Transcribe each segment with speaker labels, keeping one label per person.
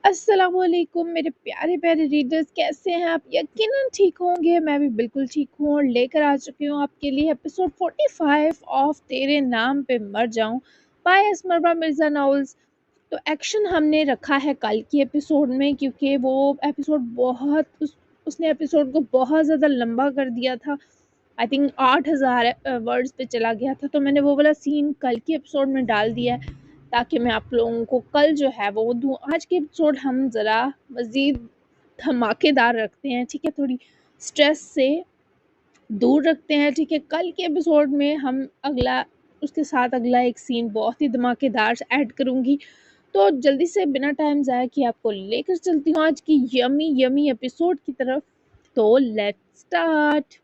Speaker 1: السلام علیکم میرے پیارے پیارے ریڈرز، کیسے ہیں آپ؟ یقیناً ٹھیک ہوں گے، میں بھی بالکل ٹھیک ہوں اور لے کر آ چکی ہوں آپ کے لیے ایپیسوڈ 45 آف تیرے نام پہ مر جاؤں بائی اسمروا مرزا ناولز۔ تو ایکشن ہم نے رکھا ہے کل کی ایپیسوڈ میں، کیونکہ وہ ایپیسوڈ اس نے ایپیسوڈ کو بہت زیادہ لمبا کر دیا تھا۔ آئی تھنک 8000 ورڈز پہ چلا گیا تھا، تو میں نے وہ والا سین کل کی ایپیسوڈ میں ڈال دیا ہے تاکہ میں آپ لوگوں کو کل جو ہے وہ دوں۔ آج کے ایپیسوڈ ہم ذرا مزید دھماکے دار رکھتے ہیں، ٹھیک ہے، تھوڑی سٹریس سے دور رکھتے ہیں، ٹھیک ہے۔ کل کے ایپیسوڈ میں ہم اس کے ساتھ اگلا ایک سین بہت ہی دھماکے دار ایڈ کروں گی، تو جلدی سے بنا ٹائم ضائع کیے آپ کو لے کر چلتی ہوں آج کی یمی یمی ایپیسوڈ کی طرف۔ تو لیٹس سٹارٹ۔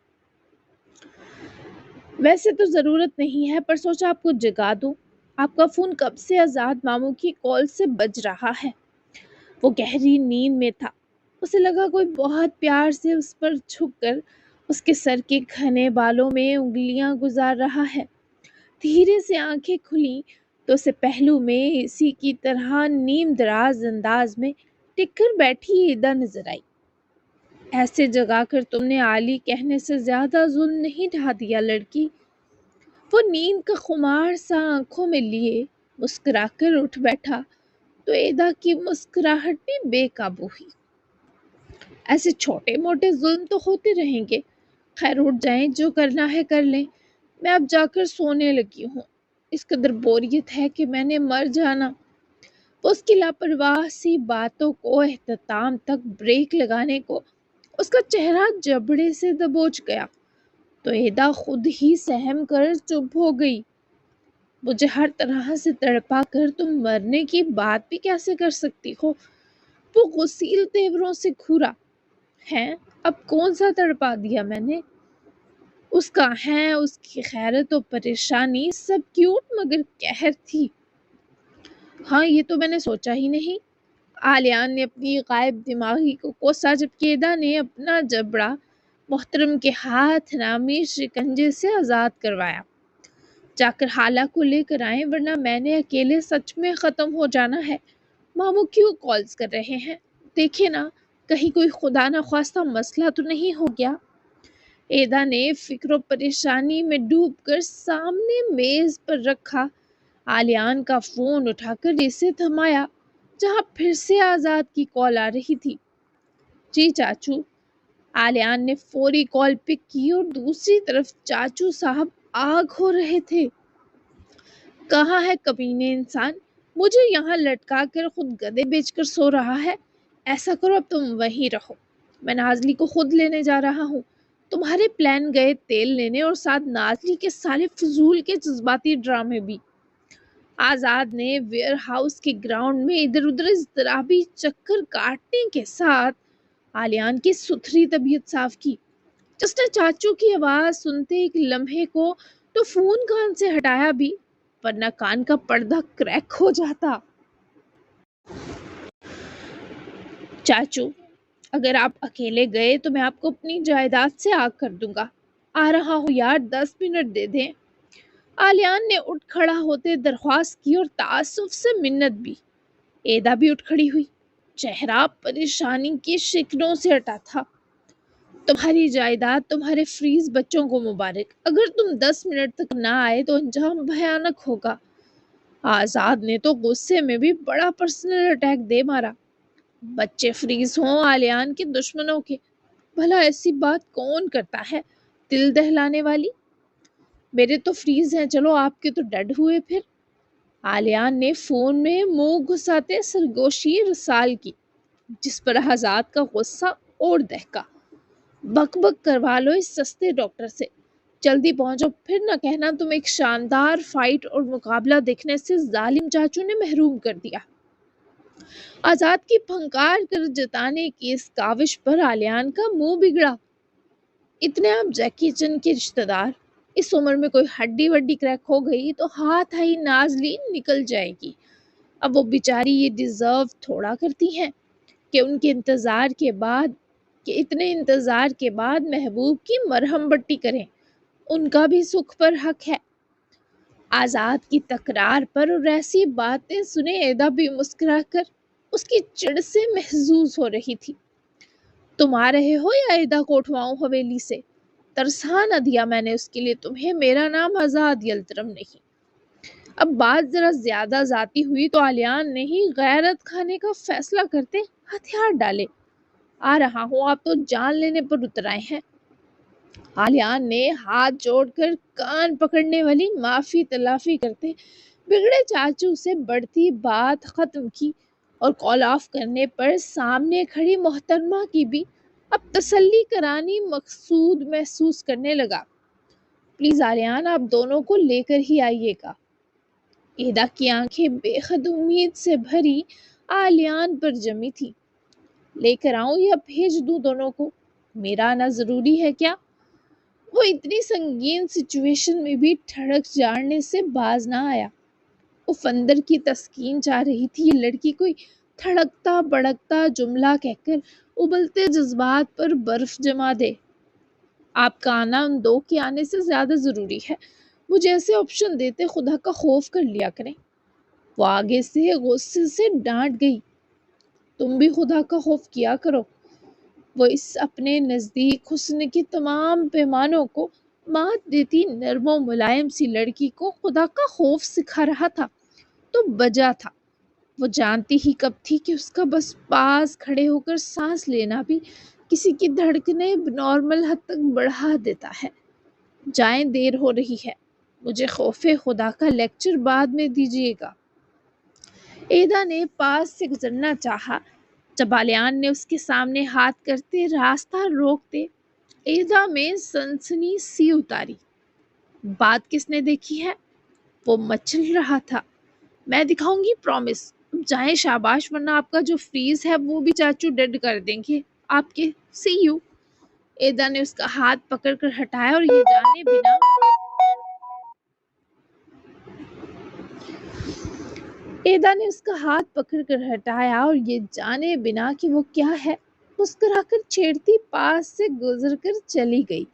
Speaker 1: ویسے تو ضرورت نہیں ہے، پر سوچا آپ کو جگا دوں۔ آپ کا فون کب سے آزاد ماموں کی کال سے بج رہا ہے۔ وہ گہری نیند میں تھا، اسے لگا کوئی بہت پیار سے اس پر جھک کر اس کے سر کے گھنے بالوں میں انگلیاں گزار رہا ہے۔ دھیرے سے آنکھیں کھلیں تو اسے پہلو میں اسی کی طرح نیم دراز انداز میں ٹک کر بیٹھی ایدا نظر آئی۔ ایسے جگا کر تم نے عالی کہنے سے زیادہ ظلم نہیں ڈھا دیا لڑکی۔ وہ نیند کا خمار سا آنکھوں میں لیے مسکرا کر اٹھ بیٹھا تو ایدا کی مسکراہٹ بھی بے قابو ہوئی۔ ایسے چھوٹے موٹے ظلم تو ہوتے رہیں گے، خیر اٹھ جائیں، جو کرنا ہے کر لیں، میں اب جا کر سونے لگی ہوں، اس قدر بوریت ہے کہ میں نے مر جانا۔ وہ اس کی لاپرواہ سی باتوں کو اختتام تک بریک لگانے کو اس کا چہرہ جبڑے سے دبوچ گیا تو ایدا خود ہی سہم کر چپ ہو گئی۔ مجھے ہر طرح سے تڑپا کر تم مرنے کی بات بھی کیسے کر سکتی ہو؟ وہ غسیل تیوروں سے گھورا۔ ہیں، اب کون سا تڑپا دیا میں نے؟ اس کا ہے، اس کی خیرت و پریشانی سب کیوٹ مگر قہر تھی۔ ہاں، یہ تو میں نے سوچا ہی نہیں۔ آلیان نے اپنی غائب دماغی کو کوسا جبکہ ایدا نے اپنا جبڑا محترم کے ہاتھ نامی شکنجے سے آزاد کروایا۔ جا کر حالہ کو لے کر آئیں، ورنہ میں نے اکیلے سچ میں ختم ہو جانا ہے۔ ماموں کیوں کالز کر رہے ہیں؟ دیکھے نا، کہیں کوئی خدا نخواستہ مسئلہ تو نہیں ہو گیا؟ ایدا نے فکر و پریشانی میں ڈوب کر سامنے میز پر رکھا آلیان کا فون اٹھا کر اسے تھمایا، جہاں پھر سے آزاد کی کال آ رہی تھی۔ جی چاچو۔ آلیان نے فوری کال پک کی اور دوسری طرف چاچو صاحب آگ ہو رہے تھے۔ کہاں ہے کمینے انسان؟ مجھے یہاں لٹکا کر خود گدے بیچ کر سو رہا ہے۔ ایسا کرو، اب تم وہیں رہو، میں نازلی کو خود لینے جا رہا ہوں۔ تمہارے پلان گئے تیل لینے اور ساتھ نازلی کے سارے فضول کے جذباتی ڈرامے بھی۔ آزاد نے ویئر ہاؤس کے گراؤنڈ میں ادھر ادھر اضطرابی چکر کاٹنے کے ساتھ آلیان کی ستھری طبیعت صاف کی۔ جس نے چاچو کی آواز سنتے ایک لمحے کو تو فون کان سے ہٹایا بھی، ورنہ کان کا پردہ کریک ہو جاتا۔ چاچو، اگر آپ اکیلے گئے تو میں آپ کو اپنی جائیداد سے آگ کر دوں گا۔ آ رہا ہوں یار، 10 منٹ دے دیں۔ آلیان نے اٹھ کھڑا ہوتے درخواست کی اور تعصب سے منت بھی۔ ایدا بھی اٹھ کھڑی ہوئی، چہرہ پریشانی کی شکنوں سے ہٹا تھا۔ تمہاری جائیداد تمہارے فریز بچوں کو مبارک، اگر تم 10 منٹ تک نہ آئے تو انجام بھیانک ہوگا۔ آزاد نے تو غصے میں بھی بڑا پرسنل اٹیک دے مارا۔ بچے فریز ہوں آلیان کے دشمنوں کے، بھلا ایسی بات کون کرتا ہے؟ دل دہلانے والی۔ میرے تو فریز ہیں، چلو آپ کے تو ڈیڈ ہوئے پھر۔ آلیان نے فون میں منہ گھساتے سرگوشی رسال کی، جس پر آزاد کا غصہ اور دہکا۔ بک بک کروا لو اس سستے ڈاکٹر سے، جلدی پہنچو، پھر نہ کہنا تم ایک شاندار فائٹ اور مقابلہ دیکھنے سے ظالم چاچو نے محروم کر دیا۔ آزاد کی پھنکار کر جتانے کی اس کاوش پر آلیان کا منہ بگڑا۔ اتنے آپ جیکی چن کے رشتہ دار، اس عمر میں کوئی ہڈی وڈی کریک ہو گئی تو ہاتھ آئی نازلی نکل جائے گی۔ اب وہ بیچاری یہ ڈیزرو تھوڑا کرتی ہیں کہ ان کے اتنے انتظار کے بعد محبوب کی مرہم بٹی کریں، ان کا بھی سکھ پر حق ہے۔ آزاد کی تکرار پر اور ایسی باتیں سنے ایدا بھی مسکرا کر اس کی چڑ سے محظوظ ہو رہی تھی۔ تم آ رہے ہو یا ادا کو اٹھواؤں حویلی سے؟ ترسا نہ دیا میں نے اس کے لیے تمہیں، میرا نام آزاد یلترم نہیں۔ اب بات ذرا زیادہ ذاتی ہوئی تو آلیان نے ہی غیرت کھانے کا فیصلہ کرتے ہتھیار ڈالے۔ آ رہا ہوں، آپ تو جان لینے پر اتر آئے ہیں۔ آلیان نے ہاتھ جوڑ کر کان پکڑنے والی معافی تلافی کرتے بگڑے چاچو سے بڑھتی بات ختم کی اور کال آف کرنے پر سامنے کھڑی محترمہ کی بھی اب تسلی کرانی مقصود محسوس کرنے لگا۔ پلیز آلیان، آپ دونوں کو لے کر ہی آئیے گا۔ ایدا کی آنکھیں بے حد امید سے بھری آلیان پر جمی تھی۔ لے کر آؤں یا بھیج دوں دونوں کو؟ میرا آنا ضروری ہے کیا؟ وہ اتنی سنگین سچویشن میں بھی ٹھڑک جاڑنے سے باز نہ آیا۔ وہ فندر کی تسکین چاہ رہی تھی یہ لڑکی کوئی تھڑکتا بڑکتا جملہ کہہ کر ابلتے جذبات پر برف جما دے۔ آپ کا آنا ان دو کے آنے سے زیادہ ضروری ہے، مجھے ایسے آپشن دیتے خدا کا خوف کر لیا کریں۔ وہ آگے سے غصے سے ڈانٹ گئی۔ تم بھی خدا کا خوف کیا کرو۔ وہ اس اپنے نزدیک حسن کے تمام پیمانوں کو مات دیتی نرم و ملائم سی لڑکی کو خدا کا خوف سکھا رہا تھا تو بجا تھا۔ وہ جانتی ہی کب تھی کہ اس کا بس پاس کھڑے ہو کر سانس لینا بھی کسی کی دھڑکنیں نارمل حد تک بڑھا دیتا ہے۔ جائیں، دیر ہو رہی ہے، مجھے خوف خدا کا لیکچر بعد میں دیجیے گا۔ ایدا نے پاس سے گزرنا چاہا۔ جب آلیان نے اس کے سامنے ہاتھ کرتے راستہ روکتے ایدا میں سنسنی سی اتاری۔ بات کس نے دیکھی ہے؟ وہ مچل رہا تھا۔ میں دکھاؤں گی، پرومس۔ اب جائیں شاباش، ورنہ آپ کا جو فیس ہے وہ بھی چاچو ڈیڈ کر دیں گے آپ کے۔ سی یو۔ ایدا نے اس کا ہاتھ پکڑ کر ہٹایا اور یہ جانے بنا کہ وہ کیا ہے، مسکرا کر چھیڑتی پاس سے گزر کر چلی گئی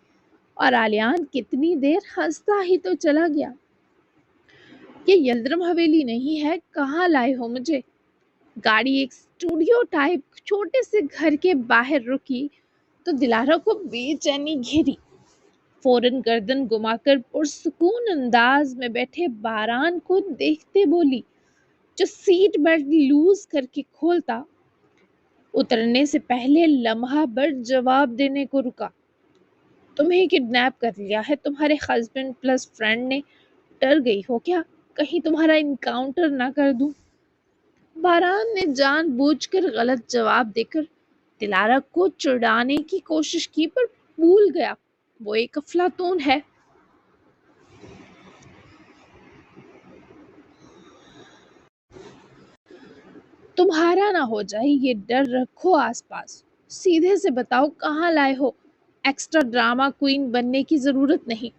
Speaker 1: اور آلیان کتنی دیر ہنستا ہی تو چلا گیا۔ یہ یلدرم حویلی نہیں ہے، کہاں لائے ہو مجھے؟ گاڑی ایک اسٹوڈیو ٹائپ چھوٹے سے گھر کے باہر رکی تو دلارا کو بے چینی گھیری۔ فوراً گردن گما کر پرسکون انداز میں بیٹھے باران کو دیکھتے بولی، جو سیٹ بیلٹ لوز کر کے کھولتا اترنے سے پہلے لمحہ بھر جواب دینے کو رکا۔ تمہیں کڈنیپ کر لیا ہے تمہارے ہسبینڈ پلس فرینڈ نے۔ ڈر گئی ہو کیا کہیں تمہارا انکاؤنٹر نہ کر دوں؟ باران نے جان بوجھ کر غلط جواب دے کر دلارا کو چڑانے کی کوشش کی پر بھول گیا وہ ایک افلاطون ہے۔ تمہارا نہ ہو جائے یہ ڈر رکھو آس پاس۔ سیدھے سے بتاؤ کہاں لائے ہو، ایکسٹرا ڈرامہ کوئین بننے کی ضرورت نہیں۔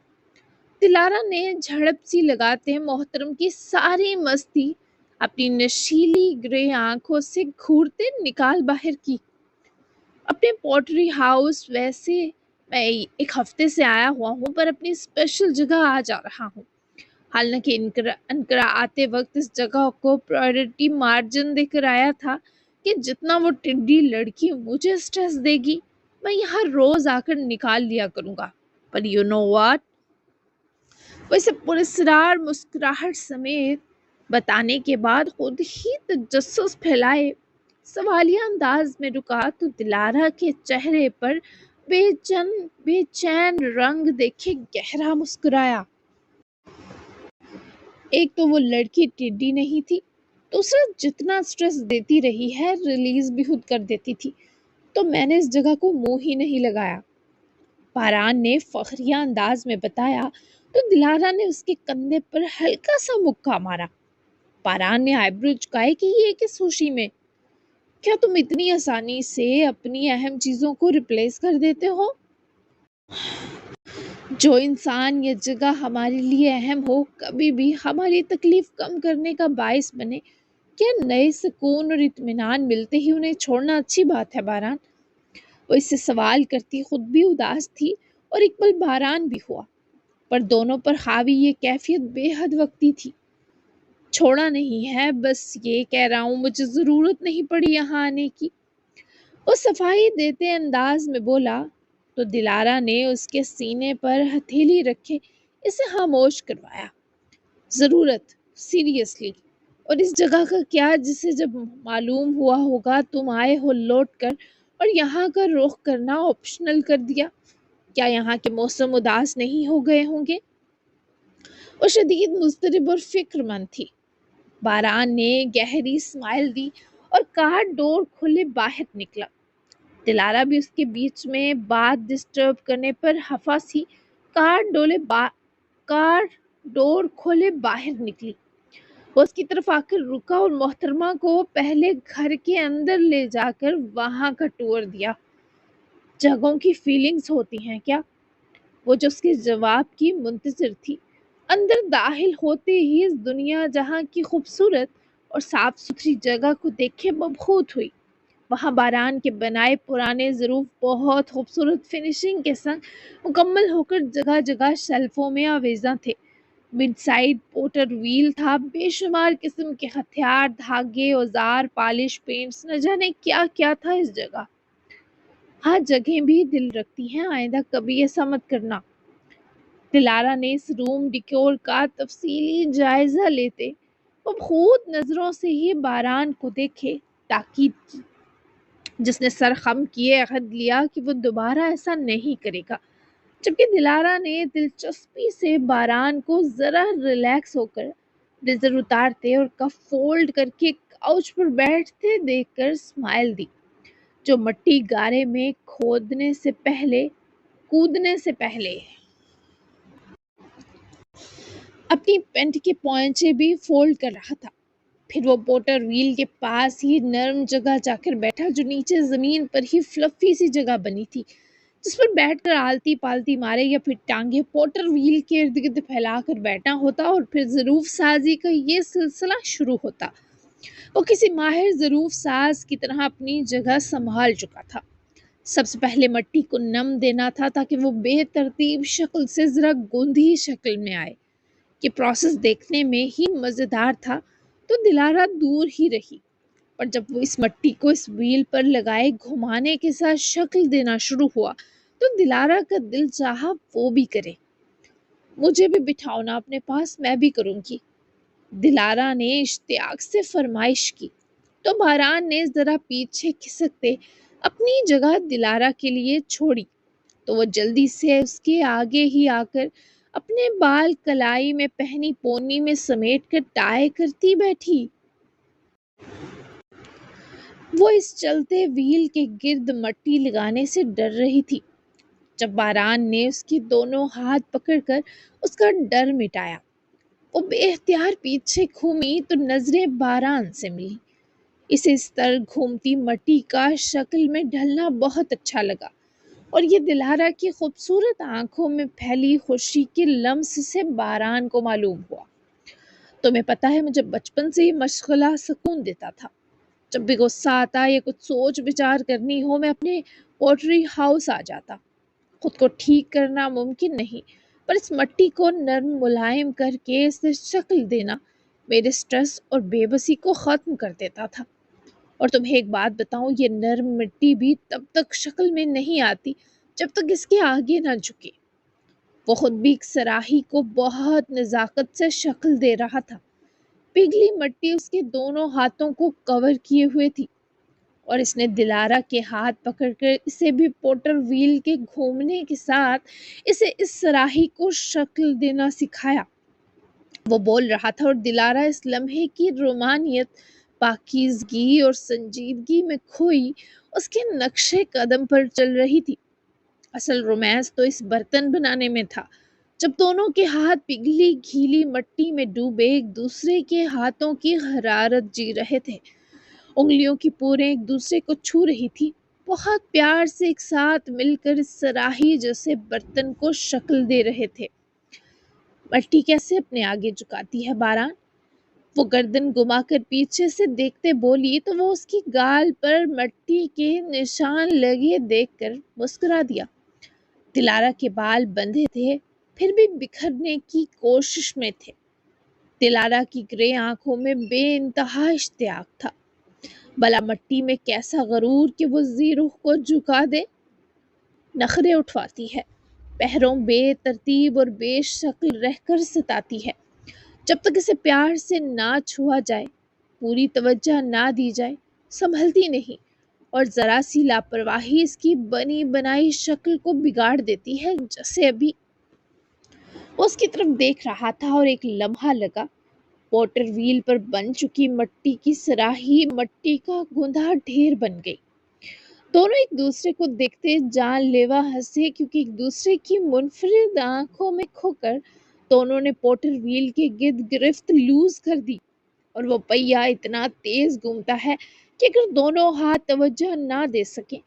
Speaker 1: دلارا نے جھڑپ سی لگاتے محترم کی ساری مستی اپنی نشیلی گرے آنکھوں سے گھورتے نکال باہر کی۔ اپنے پوٹری ہاؤس ویسے میں ایک ہفتے سے آیا ہوا ہوں پر اپنی اسپیشل جگہ آ جا رہا ہوں۔ حالانکہ انقرہ آتے وقت اس جگہ کو پرائیورٹی مارجن دے کر آیا تھا کہ جتنا وہ ٹڈی لڑکی مجھے سٹریس دے گی میں یہاں روز آ کر نکال لیا کروں گا۔ پر یو نو واٹ، ویسے پراسرار مسکراہٹ سمیت بتانے کے بعد خود ہی تجسس پھیلائے سوالیہ انداز میں رکا تو دلارا کے چہرے پر بے چین رنگ دیکھے گہرا مسکرایا۔ ایک تو وہ لڑکی ٹڈی نہیں تھی، دوسرا جتنا سٹریس دیتی رہی ہے ریلیز بھی خود کر دیتی تھی، تو میں نے اس جگہ کو منہ ہی نہیں لگایا۔ باران نے فخریہ انداز میں بتایا تو دلارا نے اس کے کندھے پر ہلکا سا مکہ مارا۔ باران نے آئیبرو چکائے کہ یہ کس خوشی میں؟ کیا تم اتنی آسانی سے اپنی اہم چیزوں کو ریپلیس کر دیتے ہو؟ جو انسان یا جگہ ہمارے لیے اہم ہو کبھی بھی ہماری تکلیف کم کرنے کا باعث بنے، کیا نئے سکون اور اطمینان ملتے ہی انہیں چھوڑنا اچھی بات ہے باران؟ وہ اس سے سوال کرتی خود بھی اداس تھی اور اقبال باران بھی ہوا، پر دونوں پر حاوی یہ کیفیت بے حد وقتی تھی۔ چھوڑا نہیں ہے، بس یہ کہہ رہا ہوں مجھے ضرورت نہیں پڑی یہاں آنے کی، وہ صفائی دیتے انداز میں بولا۔ تو دلارا نے اس کے سینے پر ہتھیلی رکھے اسے خاموش کروایا۔ ضرورت، سیریسلی، اور اس جگہ کا کیا جسے جب معلوم ہوا ہوگا تم آئے ہو لوٹ کر اور یہاں کا رخ کرنا آپشنل کر دیا؟ کیا یہاں کے موسم اداس نہیں ہو گئے ہوں گے؟ وہ شدید مضطرب اور فکر مند تھی۔ باران نے گہری اسمائل دی اور کار ڈور کھلے باہر نکلا۔ دلارا بھی اس کے بیچ میں بات ڈسٹرب کرنے پر خفا سی کار ڈور کھولے باہر نکلی۔ وہ اس کی طرف آ کر رکا اور محترمہ کو پہلے گھر کے اندر لے جا کر وہاں کا ٹور دیا۔ جگہوں کی فیلنگز ہوتی ہیں کیا؟ وہ جو اس کے جواب کی منتظر تھی، اندر داخل ہوتے ہی اس دنیا جہاں کی خوبصورت اور صاف ستھری جگہ کو دیکھے مبہوت ہوئی۔ وہاں باران کے بنائے پرانے ظروف بہت خوبصورت فنیشنگ کے سنگ مکمل ہو کر جگہ جگہ شیلفوں میں آویزاں تھے۔ مڈ سائڈ پوٹر ویل تھا، بے شمار قسم کے ہتھیار، دھاگے، اوزار، پالش، پینٹس، نہ جانے کیا کیا تھا اس جگہ۔ ہاں، جگہیں بھی دل رکھتی ہیں، آئندہ کبھی ایسا مت کرنا۔ دلارا نے اس روم ڈیکور کا تفصیلی جائزہ لیتے وہ خود نظروں سے ہی باران کو دیکھے تاکید کی، جس نے سر خم کیے عہد لیا کہ وہ دوبارہ ایسا نہیں کرے گا۔ جبکہ دلارا نے دلچسپی سے باران کو ذرا ریلیکس ہو کر بلیزر اتارتے اور کف فولڈ کر کے کاؤچ پر بیٹھتے دیکھ کر اسمائل دی، جو مٹی گارے میں کودنے سے پہلے اپنی پینٹ کے پوئنچے بھی فولڈ کر رہا تھا۔ پھر وہ پوٹر ویل کے پاس ہی نرم جگہ جا کر بیٹھا، جو نیچے زمین پر ہی فلفی سی جگہ بنی تھی، جس پر بیٹھ کر آلتی پالتی مارے یا پھر ٹانگیں پوٹر ویل کے ارد گرد پھیلا کر بیٹھنا ہوتا اور پھر ظروف سازی کا یہ سلسلہ شروع ہوتا۔ وہ کسی ماہر ظروف ساز کی طرح اپنی جگہ سنبھال چکا تھا۔ سب سے پہلے مٹی کو نم دینا تھا تاکہ وہ بے ترتیب شکل سے ذرا گوندھی شکل میں آئے۔ یہ پروسیس دیکھنے میں ہی مزیدار تھا تو دلارا دور ہی رہی، پر جب وہ اس مٹی کو اس ویل پر لگائے گھمانے کے ساتھ شکل دینا شروع ہوا تو دلارا کا دل چاہا وہ بھی کرے۔ مجھے بھی بٹھاؤ نا اپنے پاس، میں بھی کروں گی، دلارا نے اشتیاق سے فرمائش کی۔ تو باران نے ذرا پیچھے کھسکتے اپنی جگہ دلارا کے لیے چھوڑی تو وہ جلدی سے اس کے آگے ہی آ کر اپنے بال کلائی میں پہنی پونی میں سمیٹ کر ٹائی کرتی بیٹھی۔ وہ اس چلتے ویل کے گرد مٹی لگانے سے ڈر رہی تھی۔ جب باران نے اس کے دونوں ہاتھ پکڑ کر اس کا ڈر مٹایا، وہ بے اختیار پیچھے گھومی تو نظریں باران سے ملی۔ اسے اس طرح گھومتی مٹی کا شکل میں ڈھلنا بہت اچھا لگا اور یہ دلارا کی خوبصورت آنکھوں میں پھیلی خوشی کے لمس سے باران کو معلوم ہوا۔ تمہیں پتہ ہے مجھے بچپن سے یہ مشغلہ سکون دیتا تھا۔ جب بھی غصہ آتا یا کچھ سوچ بچار کرنی ہو، میں اپنے پوٹری ہاؤس آ جاتا۔ خود کو ٹھیک کرنا ممکن نہیں، پر اس مٹی کو نرم ملائم کر کے اسے شکل دینا میرے سٹریس اور بے بسی کو ختم کر دیتا تھا۔ اور تمہیں ایک بات بتاؤں، یہ نرم مٹی بھی تب تک شکل میں نہیں آتی جب تک اس کے آگے نہ جھکے۔ وہ خود بھی ایک سراہی کو بہت نزاکت سے شکل دے رہا تھا۔ پگھلی مٹی اس کے دونوں ہاتھوں کو کور کیے ہوئے تھی اور اس نے دلارا کے ہاتھ پکڑ کر اسے بھی پوٹر ویل کے گھومنے کے ساتھ اسے اس سراہی کو شکل دینا سکھایا۔ وہ بول رہا تھا اور دلارا اس لمحے کی رومانیت، پاکیزگی اور سنجیدگی میں کھوئی اس کے نقش قدم پر چل رہی تھی۔ اصل رومانس تو اس برتن بنانے میں تھا، جب دونوں کے ہاتھ پگھلی گیلی مٹی میں ڈوبے ایک دوسرے کے ہاتھوں کی حرارت جی رہے تھے۔ انگلیوں کی پوریں ایک دوسرے کو چھو رہی تھی، بہت پیار سے ایک ساتھ مل کر اس سراہی جیسے برتن کو شکل دے رہے تھے۔ مٹی کیسے اپنے آگے جھکاتی ہے باران؟ وہ گردن گما کر پیچھے سے دیکھتے بولی تو وہ اس کی گال پر مٹی کے نشان لگے دیکھ کر مسکرا دیا۔ دلارا کے بال بندھے تھے، پھر بھی بکھرنے کی کوشش میں تھے۔ دلارا کی گرے آنکھوں میں بے انتہا اشتیاق تھا۔ بلا مٹی میں کیسا غرور کہ وہ ذی رخ کو جھکا دے، نخرے اٹھواتی ہے، پہروں بے ترتیب اور بے شکل رہ کر ستاتی ہے۔ جب تک اسے پیار سے نہ چھوا جائے، پوری توجہ نہ دی جائے، سنبھلتی نہیں، اور ذرا سی لاپرواہی اس کی بنی بنائی شکل کو بگاڑ دیتی ہے۔ جیسے ابھی وہ اس کی طرف دیکھ رہا تھا اور ایک لمحہ لگا، واٹر ویل پر بن چکی مٹی کی سراہی مٹی کا گندھا ڈھیر بن گئی۔ دونوں ایک دوسرے کو دیکھتے جان لیوا ہنسے، کیونکہ ایک دوسرے کی منفرد آنکھوں میں کھو کر دونوں نے پوٹر ویل کے گرد گرفت لوز کر دی، اور وہ پہیا اتنا تیز گھومتا ہے کہ اگر دونوں ہاتھ توجہ نہ دے سکیں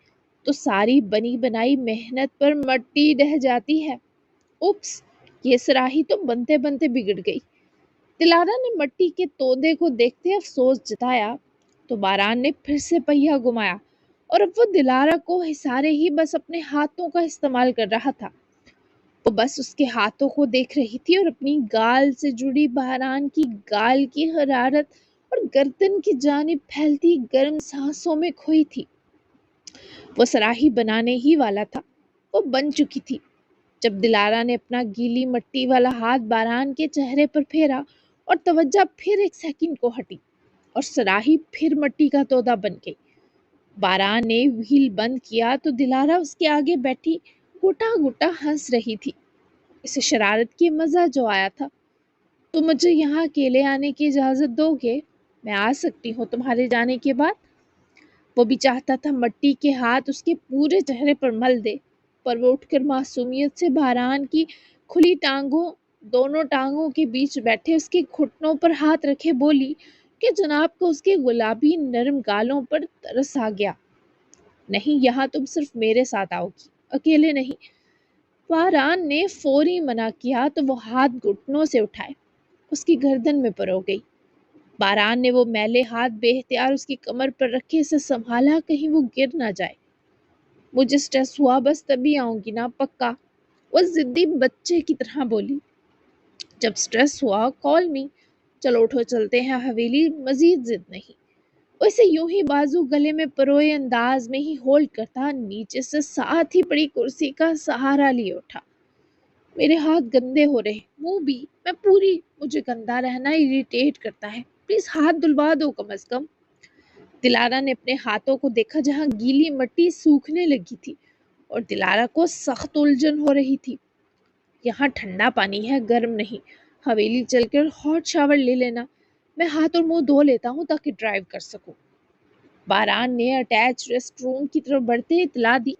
Speaker 1: تو ساری بنی بنائی محنت پر مٹی ڈہ جاتی ہے۔ اوپس، یہ سراہی تو بنتے بنتے بگڑ گئی۔ دلارا نے مٹی کے تودے کو دیکھتے افسوس جتایا تو باران نے پھر سے پہیا گھمایا، اور اب وہ دلارا کو حسارے ہی بس اپنے ہاتھوں کا استعمال کر رہا تھا۔ وہ بس اس کے ہاتھوں کو دیکھ رہی تھی اور اپنی گال سے جڑی باران کی گال کی حرارت اور گردن کی جانب پھیلتی گرم سانسوں میں کھوئی تھی۔ وہ سراہی بنانے ہی والا تھا، وہ بن چکی تھی، جب دلارا نے اپنا گیلی مٹی والا ہاتھ باران کے چہرے پر پھیرا اور توجہ پھر ایک سیکنڈ کو ہٹی، اور سراہی پھر مٹی کا تودا بن گئی۔ باران نے وہیل بند کیا تو دلارا اس کے آگے بیٹھی گھٹا گھٹا ہنس رہی تھی۔ اسے شرارت کی مزہ جو آیا تھا۔ تم مجھے یہاں اکیلے آنے کی اجازت دو گے؟ میں آ سکتی ہوں تمہارے جانے کے بعد؟ وہ بھی چاہتا تھا مٹی کے ہاتھ اس کے پورے چہرے پر مل دے، پر وہ اٹھ کر معصومیت سے باران کی کھلی ٹانگوں، دونوں ٹانگوں کے بیچ بیٹھے اس کے گھٹنوں پر ہاتھ رکھے بولی کہ جناب کو اس کے گلابی نرم گالوں پر ترس آ گیا۔ نہیں، یہاں تم صرف میرے ساتھ آؤ گی، اکیلے نہیں۔ باران نے فوری منع کیا تو وہ ہاتھ گھٹنوں سے اٹھائے اس کی گردن میں پرو گئی۔ باران نے وہ میلے ہاتھ بے اختیار اس کی کمر پر رکھے سے سنبھالا کہیں وہ گر نہ جائے۔ مجھے سٹریس ہوا، بس تبھی آؤں گی نا، پکا، وہ ضدی بچے کی طرح بولی۔ جب سٹریس ہوا کال می، چلو اٹھو چلتے ہیں حویلی، مزید ضد نہیں۔ وہ اسے یوں ہی بازو گلے میں پروئے انداز میں ہی ہولڈ کرتا نیچے سے ساتھ ہی پڑی کرسی کا سہارا لیے اٹھا۔ میرے ہاتھ گندے ہو رہے، منہ بھی، میں پوری، مجھے گندا رہنا اریٹیٹ کرتا ہے، پلیز ہاتھ دھلوا دو کم از کم۔ دلارا نے اپنے ہاتھوں کو دیکھا جہاں گیلی مٹی سوکھنے لگی تھی، اور دلارا کو سخت الجھن ہو رہی تھی۔ یہاں ٹھنڈا پانی ہے، گرم نہیں، حویلی چل کر ہاٹ شاور لے لینا، میں ہاتھ اور منہ دھو لیتا ہوں تاکہ ڈرائیو کر سکوں۔ باران نے اٹیچ ریسٹ روم کی طرف بڑھتے اطلاع دی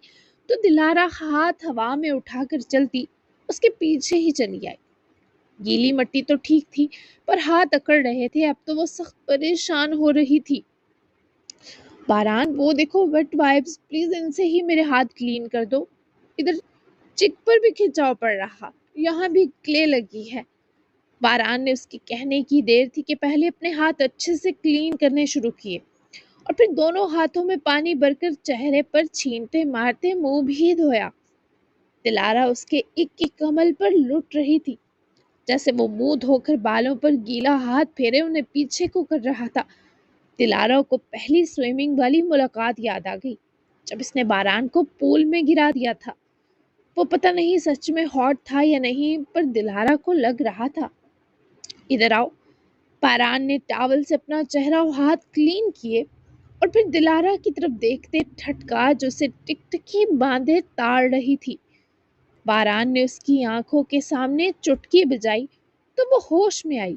Speaker 1: تو دلارا ہاتھ ہوا میں اٹھا کر چلتی اس کے پیچھے ہی چلی آئی۔ گیلی مٹی تو ٹھیک تھی، پر ہاتھ اکڑ رہے تھے، اب تو وہ سخت پریشان ہو رہی تھی۔ باران، وہ دیکھو ویٹ وائپس، پلیز ان سے ہی میرے ہاتھ کلین کر دو، ادھر چک پر بھی کھچاؤ پڑ رہا، یہاں بھی کلے لگی ہے۔ باران نے اس کی کہنے کی دیر تھی کہ پہلے اپنے ہاتھ اچھے سے کلین کرنے شروع کیے، اور پھر دونوں ہاتھوں میں پانی بھر کر چہرے پر چھینٹے مارتے منہ بھی دھویا۔ دلارا اس کے ایک ایک عمل پر لٹ رہی تھی، جیسے وہ منہ دھو کر بالوں پر گیلا ہاتھ پھیرے انہیں پیچھے کو کر رہا تھا۔ دلارا کو پہلی سوئمنگ والی ملاقات یاد آ گئی، جب اس نے باران کو پول میں گرا دیا تھا۔ وہ پتہ نہیں سچ میں ہاٹ تھا یا نہیں، پر دلارا کو لگ رہا تھا۔ ادھر آؤ۔ باران نے ٹاول سے اپنا چہرہ و ہاتھ کلین کیے، اور پھر دلارا کی طرف دیکھتے ٹھٹکا جو اسے ٹکٹکی باندھے تاڑ رہی تھی۔ باران نے اس کی آنکھوں کے سامنے چٹکی بجائی تو وہ ہوش میں آئی،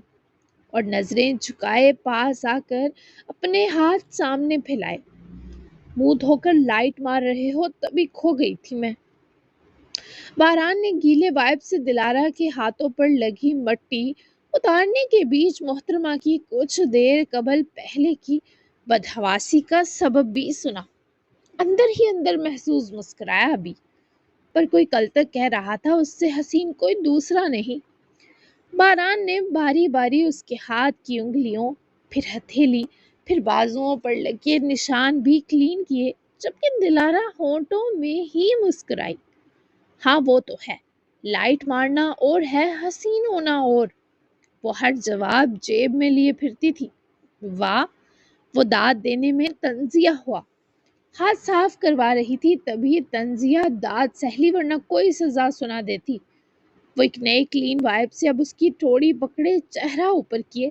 Speaker 1: اور نظریں جھکائے پاس آ کر اپنے ہاتھ سامنے پھیلائے۔ منہ دھو کر لائٹ مار رہے ہو تبھی کھو گئی تھی میں۔ باران نے گیلے وائپ سے دلارا کے ہاتھوں پر لگی مٹی اتارنے کے بیچ محترمہ کی کچھ دیر قبل پہلے کی بدحواسی کا سبب بھی سنا۔ اندر ہی اندر محسوس مسکرایا بھی، پر کوئی کل تک کہہ رہا تھا اس سے حسین کوئی دوسرا نہیں۔ باران نے باری باری اس کے ہاتھ کی انگلیوں، پھر ہتھیلی، پھر بازوؤں پر لگے نشان بھی کلین کیے، جبکہ دلارا ہونٹوں میں ہی مسکرائی۔ ہاں وہ تو ہے، لائٹ مارنا اور ہے، حسین ہونا اور۔ وہ ہر جواب جیب میں لیے پھرتی تھی۔ واہ! وہ داد دینے میں تنزیہ ہوا۔ ہاتھ صاف کروا رہی تھی تبھی تنزیہ داد سہلی ورنہ کوئی سزا سنا دیتی۔ وہ ایک نئے کلین وائپ سے اب اس کی ٹھوڑی پکڑے چہرہ اوپر کیے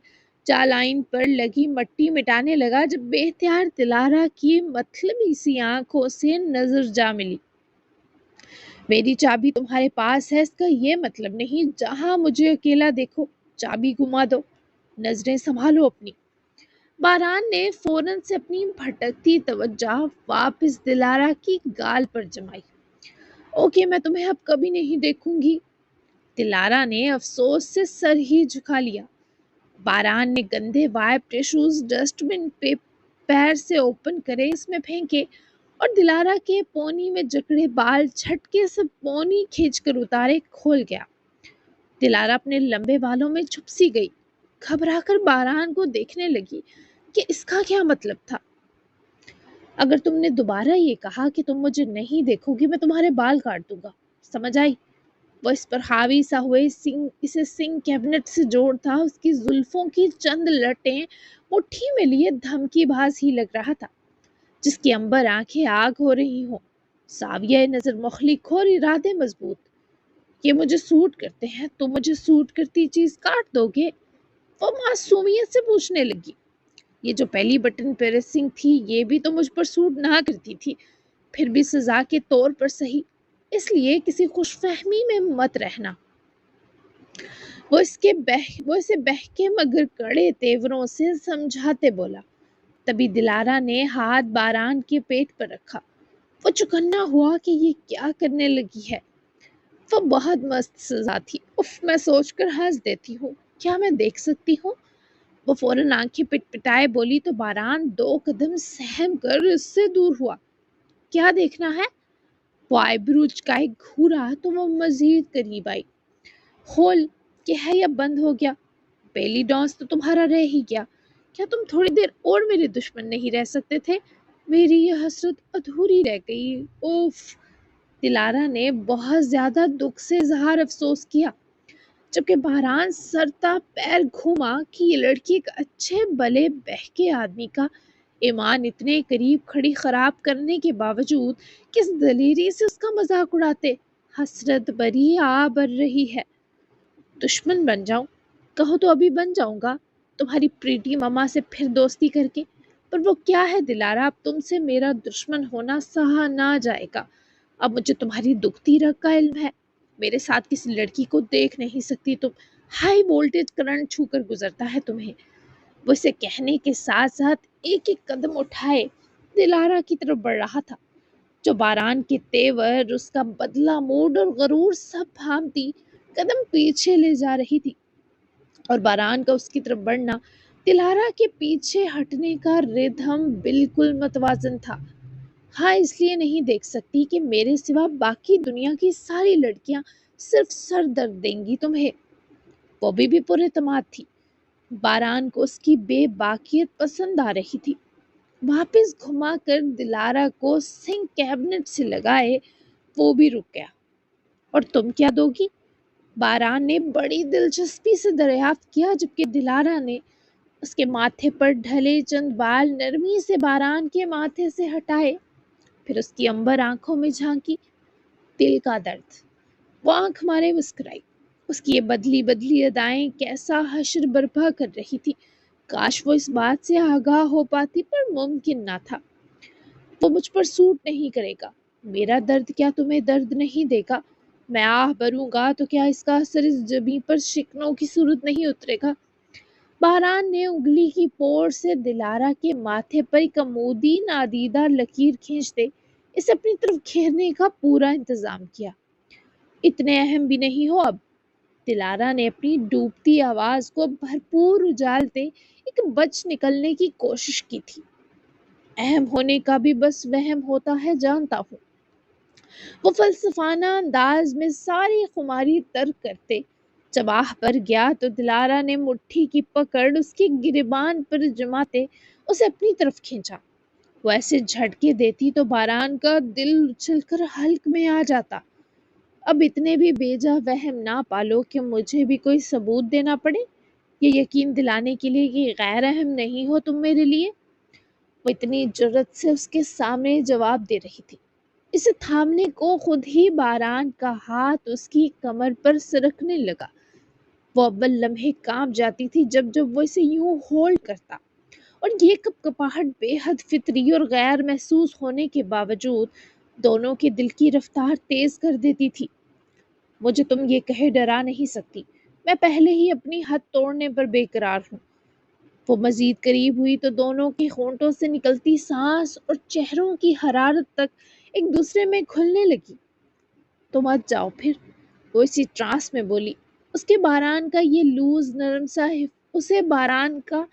Speaker 1: چالائن پر لگی مٹی مٹانے لگا جب بے اختیار دلارا کی مطلبی سی آنکھوں سے نظر جا ملی۔ میری چابی تمہارے پاس ہے اس کا یہ مطلب نہیں، جہاں مجھے اکیلا دیکھو چابی گما دو، نظریں سنبھالو اپنی۔ باران نے فوراً سے اپنی بھٹکتی توجہ واپس دلارا کی گال پر جمائی۔ اوکے، میں تمہیں اب کبھی نہیں دیکھوں گی۔ دلارا نے افسوس سے سر ہی جھکا لیا۔ باران نے گندے وائپ ٹیشوز ڈسٹ بن پہ پیر سے اوپن کرے اس میں پھینکے اور دلارا کے پونی میں جکڑے بال جھٹکے سے پونی کھینچ کر اتارے کھول گیا۔ دلارا اپنے لمبے بالوں میں چھپ سی گئی، گھبرا کر باران کو دیکھنے لگی کہ اس کا کیا مطلب تھا۔ اگر تم نے دوبارہ یہ کہا کہ تم مجھے نہیں دیکھو گی میں تمہارے بال کاٹ دوں گا، سمجھ آئی؟ وہ اس پر حاوی سا ہوئے اسے سنگھ کیبنٹ سے جوڑ تھا، اس کی زلفوں کی چند لٹیں مٹھی میں لیے دھمکی باز ہی لگ رہا تھا، جس کی عنبر آنکھیں آگ ہو رہی ہوں، ساویہ نظر مخلق ہو اور ارادے مضبوط۔ یہ مجھے سوٹ کرتے ہیں، تم مجھے سوٹ کرتی چیز کاٹ دو گے؟ وہ معصومیت سے پوچھنے لگی۔ یہ جو پہلی بٹن پریسنگ تھی یہ بھی تو مجھ پر سوٹ نہ کرتی تھی، پھر بھی سزا کے طور پر صحیح، اس لیے کسی خوش فہمی میں مت رہنا۔ وہ اسے بہکے مگر کڑے تیوروں سے سمجھاتے بولا۔ تبھی دلارا نے ہاتھ باران کے پیٹ پر رکھا۔ وہ چکنا ہوا کہ یہ کیا کرنے لگی ہے۔ وہ بہت مست سزا تھی، اف میں سوچ کر ہنس دیتی ہوں، کیا میں دیکھ سکتی ہوں؟ وہ فوراً آنکھیں پٹ پٹائے بولی تو باران 2 قدم سہم کر اس سے دور ہوا۔ کیا دیکھنا ہے؟ وہ آئیبرو چکائے گھورا تو وہ مزید قریب آئی۔ کھول کہ ہے یا بند ہو گیا؟ پہلی ڈانس تو تمہارا رہ ہی گیا، کیا تم تھوڑی دیر اور میرے دشمن نہیں رہ سکتے تھے؟ میری یہ حسرت ادھوری رہ گئی۔ اوف! دلارا نے بہت زیادہ دکھ سے اظہار افسوس کیا، جبکہ باران سرتا پیر گھوما کہ یہ لڑکی ایک اچھے بھلے بہکے آدمی کا ایمان اتنے قریب کھڑی خراب کرنے کے باوجود کس دلیری سے اس کا مذاق اڑاتے۔ حسرت بری آ بر رہی ہے۔ دشمن بن جاؤں؟ کہو تو ابھی بن جاؤں گا تمہاری پریٹی ماما سے پھر دوستی کر کے، پر وہ کیا ہے دلارا، اب تم سے میرا دشمن ہونا سہا نہ جائے گا۔ اب مجھے تمہاری دکھتی رگ کا علم ہے، میرے ساتھ کسی لڑکی کو دیکھ نہیں سکتی تم، ہائی وولٹیج کرنٹ چھو کر گزرتا ہے تمہیں۔ وہ اسے کہنے کے ساتھ ساتھ ایک ایک قدم اٹھائے دلارا کی طرف بڑھ رہا تھا، جو باران کے تیور، اس کا بدلہ موڈ اور غرور سب بھانتی قدم پیچھے لے جا رہی تھی، اور باران کا اس کی طرف بڑھنا دلارا کے پیچھے ہٹنے کا ردھم بالکل متوازن تھا۔ ہاں، اس لیے نہیں دیکھ سکتی کہ میرے سوا باقی دنیا کی ساری لڑکیاں صرف سر درد دیں گی تمہیں۔ وہ بھی پر اعتماد تھی۔ باران کو اس کی بے باکیت پسند آ رہی تھی۔ واپس گھما کر دلارا کو سنگھ کیبنٹ سے لگائے وہ بھی رک گیا۔ اور تم کیا دو گی؟ باران نے بڑی دلچسپی سے دریافت کیا، جبکہ دلارا نے اس کے ماتھے پر ڈھلے چند بال نرمی سے باران کے ماتھے سے ہٹائے، پھر اس کی عنبر آنکھوں میں جھانکی۔ دل کا درد۔ وہ آنکھ مارے مسکرائی۔ اس کی یہ بدلی بدلی ادائیں کیسا حشر برپا کر رہی تھی، کاش وہ اس بات سے آگاہ ہو پاتی، پر ممکن نہ تھا۔ وہ مجھ پر سوٹ نہیں کرے گا، میرا درد کیا تمہیں درد نہیں دے گا؟ میں آہ بھروں گا تو کیا اس کا اثر اس جبیں پر شکنوں کی صورت نہیں اترے گا؟ باران نے انگلی کی پور سے دلارا کے ماتھے پر ایک عمودی نادیدہ لکیر کھینچتے اسے اپنی طرف گھیرنے کا پورا انتظام کیا۔ اتنے اہم بھی نہیں ہو اب۔ دلارا نے اپنی ڈوبتی آواز کو بھرپور اجالتے ایک بچ نکلنے کی کوشش کی تھی۔ اہم ہونے کا بھی بس وہم ہوتا ہے، جانتا ہوں۔ وہ فلسفانہ انداز میں ساری خماری ترک کرتے جب آہ پر گیا تو دلارا نے مٹھی کی پکڑ اس کی گریبان پر جماتے اسے اپنی طرف کھینچا۔ وہ ایسے جھٹکے دیتی تو باران کا دل اچھل کر حلق میں آ جاتا۔ اب اتنے بھی بیجا وہم نہ پالو کہ مجھے بھی کوئی ثبوت دینا پڑے۔ یہ یقین دلانے کے لیے کہ غیر اہم نہیں ہو تم میرے لیے۔ وہ اتنی جرت سے اس کے سامنے جواب دے رہی تھی، اسے تھامنے کو خود ہی باران کا ہاتھ اس کی کمر پر سرکنے لگا۔ وہ اول لمحے کانپ جاتی تھی جب جب وہ اسے یوں ہولڈ کرتا، اور یہ کپ کپاہٹ بے حد فطری اور غیر محسوس ہونے کے باوجود دونوں کے دل کی رفتار تیز کر دیتی تھی۔ مجھے تم یہ کہے ڈرا نہیں سکتی، میں پہلے ہی اپنی حد توڑنے پر بے قرار ہوں۔ وہ مزید قریب ہوئی تو دونوں کے ہونٹوں سے نکلتی سانس اور چہروں کی حرارت تک ایک دوسرے میں گھلنے لگی۔ تو مت جاؤ پھر، وہ اسی ٹراس میں بولی۔ اس کے باران کا یہ لوز نرم سا اسے باران کا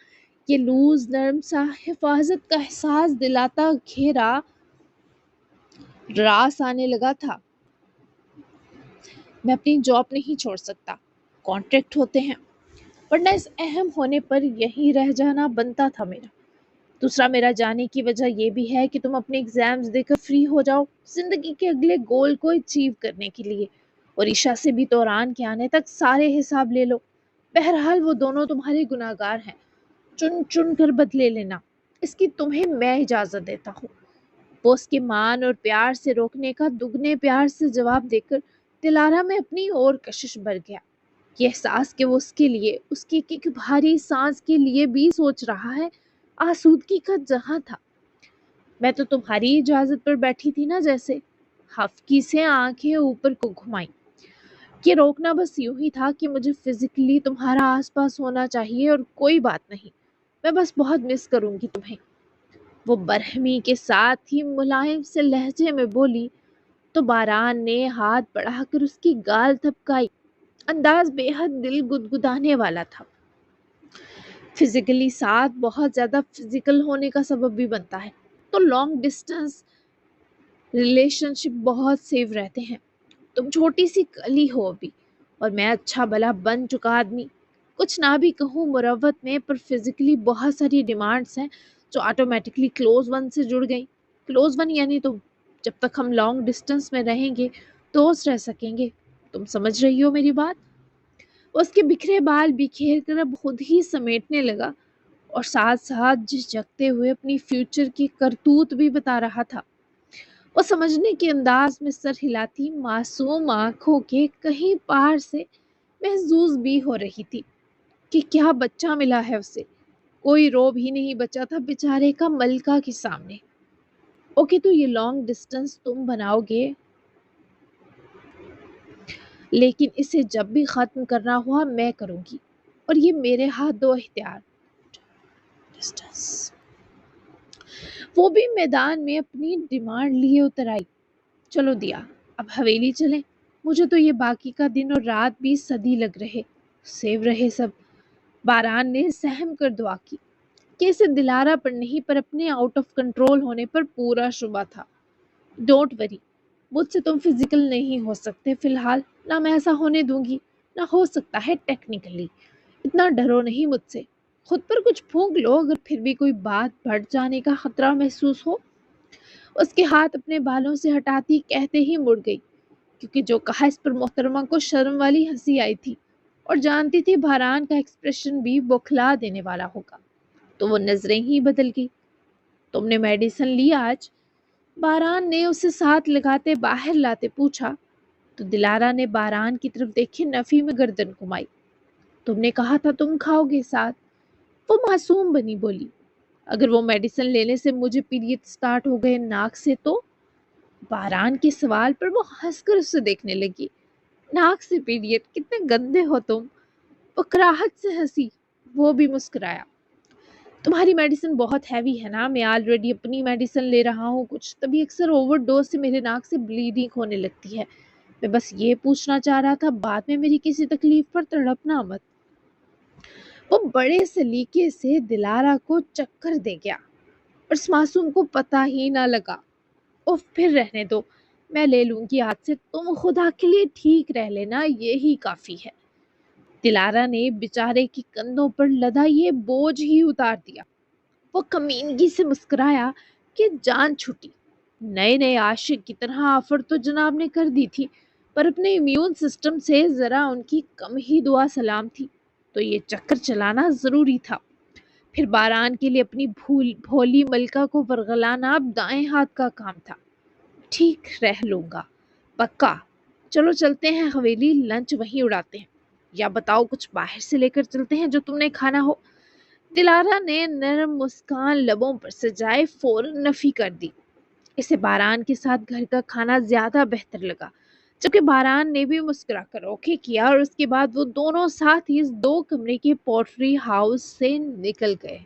Speaker 1: یہ لوز نرم سا حفاظت کا احساس دلاتا گھیرا راس آنے لگا تھا۔ میں اپنی جاب نہیں چھوڑ سکتا، کانٹریکٹ ہوتے ہیں، ورنہ اس اہم ہونے پر یہیں رہ جانا بنتا تھا میرا۔ دوسرا، میرا جانے کی وجہ یہ بھی ہے کہ تم اپنے ایگزامز دے کر فری ہو جاؤ زندگی کے اگلے گول کو اچیو کرنے کے لیے، اور عشاء سے بھی دوران کے آنے تک سارے حساب لے لو۔ بہرحال وہ دونوں تمہارے گناہگار ہیں، چن چن کر بدلے لینا، اس کی تمہیں میں اجازت دیتا ہوں۔ وہ اس کے مان اور پیار سے روکنے کا دگنے پیار سے جواب دے کر دلارا میں اپنی اور کشش بھر گیا۔ یہ احساس کہ وہ اس کے لیے، اس کی ایک بھاری سانس کے لیے بھی سوچ رہا ہے، آسودگی کا جہاں تھا۔ میں تو تمہاری اجازت پر بیٹھی تھی نا جیسے، ہفکی سے آنکھیں اوپر کو گھمائی۔ یہ روکنا بس یوں ہی تھا کہ مجھے فزیکلی تمہارا آس پاس ہونا چاہیے اور کوئی بات نہیں، میں بس بہت مس کروں گی تمہیں۔ وہ برہمی کے ساتھ ہی ملائم سے لہجے میں بولی تو باران نے ہاتھ بڑھا کر اس کی گال تھپکائی۔ انداز بے حد دل گدگدانے والا تھا۔ فزیکلی ساتھ بہت زیادہ فزیکل ہونے کا سبب بھی بنتا ہے، تو لانگ ڈسٹنس ریلیشن شپ بہت سیف رہتے ہیں۔ تم چھوٹی سی کلی ہو ابھی، اور میں اچھا بھلا بن چکا آدمی، کچھ نہ بھی کہوں مروت میں، پر فزیکلی بہت ساری ڈیمانڈس ہیں جو آٹومیٹکلی کلوز ون سے جڑ گئیں۔ کلوز ون یعنی تم، جب تک ہم لانگ ڈسٹنس میں رہیں گے دوست رہ سکیں گے، تم سمجھ رہی ہو میری بات؟ وہ اس کے بکھرے بال بکھیر کر اب خود ہی سمیٹنے لگا، اور ساتھ ساتھ جھجکتے ہوئے اپنی فیوچر کی کرتوت بھی بتا رہا تھا۔ وہ سمجھنے کے انداز میں سر ہلاتی معصوم آنکھوں کے کہیں پار سے محظوظ بھی ہو رہی تھی کہ کیا بچہ ملا ہے اسے۔ کوئی روب ہی نہیں بچا تھا بیچارے کا ملکہ کے سامنے۔ اوکے، تو یہ لانگ ڈسٹنس تم بناؤ گے، لیکن اسے جب بھی ختم کرنا ہوا میں کروں گی، اور یہ میرے ہاتھ دو اختیار۔ وہ بھی میدان میں اپنی ڈیمانڈ لیے اتر آئی۔ چلو دیا، اب حویلی چلیں، مجھے تو یہ باقی کا دن اور رات بھی صدی لگ رہے، سیو رہے سب۔ باران نے سہم کر دعا کی کہ اسے دلارا پر نہیں پر اپنے آؤٹ آف کنٹرول ہونے پر پورا شبہ تھا۔ ڈونٹ وری، مجھ سے تم فزیکل نہیں ہو سکتے فی الحال، نہ میں ایسا ہونے دوں گی، نہ ہو سکتا ہے ٹیکنیکلی۔ اتنا ڈرو نہیں مجھ سے، خود پر کچھ پھونک لو اگر پھر بھی کوئی بات بڑھ جانے کا خطرہ محسوس ہو۔ اس کے ہاتھ اپنے بالوں سے ہٹاتی کہتے ہی مڑ گئی، کیونکہ جو کہا اس پر محترمہ کو شرم والی ہنسی آئی تھی، اور جانتی تھی بھاران کا ایکسپریشن بھی بوکھلا دینے والا ہوگا، تو وہ نظریں ہی بدل گئی۔ تم نے میڈیسن لی آج؟ باران نے اسے ساتھ لگاتے باہر لاتے پوچھا، تو دلارا نے باران کی طرف دیکھے نفی میں گردن گھمائی۔ تم نے کہا تھا تم کھاؤ گے ساتھ، وہ معصوم بنی بولی۔ اگر وہ میڈیسن لینے سے مجھے پیریڈ سٹارٹ ہو گئے ناک سے تو؟ باران کے سوال پر وہ ہنس کر اسے دیکھنے لگی۔ ناک سے پیریڈ؟ کتنے گندے ہو تم! وہ کراہٹ سے ہنسی، وہ بھی مسکرایا۔ تمہاری میڈیسن بہت ہیوی ہے نا، میں آلریڈی اپنی میڈیسن لے رہا ہوں کچھ، تبھی اکثر اوور ڈوز سے میرے ناک سے بلیڈنگ ہونے لگتی ہے۔ میں بس یہ پوچھنا چاہ رہا تھا، بعد میں میری کسی تکلیف پر تڑپنا مت۔ وہ بڑے سلیقے سے دلارا کو چکر دے گیا، اور اس معصوم کو پتہ ہی نہ لگا۔ اوف، پھر رہنے دو، میں لے لوں گی ہاتھ سے، تم خدا کے لیے ٹھیک رہ لینا، یہی کافی ہے۔ دلارا نے بیچارے کے کندھوں پر لدا یہ بوجھ ہی اتار دیا۔ وہ کمینگی سے مسکرایا کہ جان چھٹی۔ نئے نئے عاشق کی طرح آفر تو جناب نے کر دی تھی، پر اپنے امیون سسٹم سے ذرا ان کی کم ہی دعا سلام تھی۔ تو یہ چکر چلانا ضروری تھا۔ پھر باران کے لیے اپنی بھولی ملکہ کو ورغلانا اب دائیں ہاتھ کا کام تھا۔ ٹھیک رہ لوں گا پکا، چلو چلتے ہیں حویلی، لنچ وہیں اڑاتے ہیں، یا بتاؤ کچھ باہر سے لے کر چلتے ہیں جو تم نے کھانا ہو۔ دلارا نے نرم مسکان لبوں پر سجائے فوراً نفی کر دی۔ اسے باران کے ساتھ گھر کا کھانا زیادہ بہتر لگا، جبکہ باران نے بھی مسکرا کر اوکے کیا، اور اس کے بعد وہ دونوں ساتھ ہی اس 2 کمرے کے پوٹری ہاؤس سے نکل گئے۔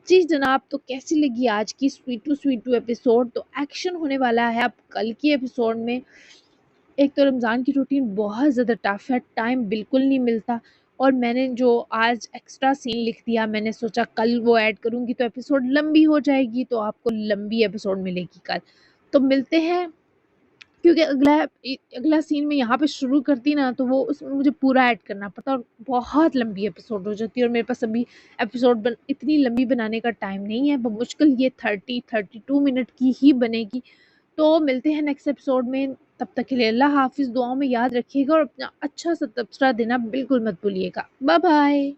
Speaker 1: جی جناب، تو کیسی لگی آج کی سویٹو ایپیسوڈ؟ تو ایکشن ہونے والا ہے اب کل کی ایپیسوڈ میں۔ ایک تو رمضان کی روٹین بہت زیادہ ٹف ہے، ٹائم بالکل نہیں ملتا، اور میں نے جو آج ایکسٹرا سین لکھ دیا، میں نے سوچا کل وہ ایڈ کروں گی تو ایپیسوڈ لمبی ہو جائے گی، تو آپ کو لمبی ایپیسوڈ ملے گی کل۔ تو ملتے ہیں، کیونکہ اگلا سین میں یہاں پہ شروع کرتی نا تو وہ اس میں مجھے پورا ایڈ کرنا پڑتا، اور بہت لمبی ایپیسوڈ ہو جاتی ہے، اور میرے پاس ابھی ایپیسوڈ اتنی لمبی بنانے کا ٹائم نہیں ہے، بمشکل یہ 32 منٹ کی ہی بنے گی۔ تو ملتے ہیں نیکسٹ ایپیسوڈ میں، تب تک کے لیے اللہ حافظ، دعاؤں میں یاد رکھیے گا، اور اپنا اچھا سا تبصرہ دینا بالکل مت بھولیے گا۔ Bye bye.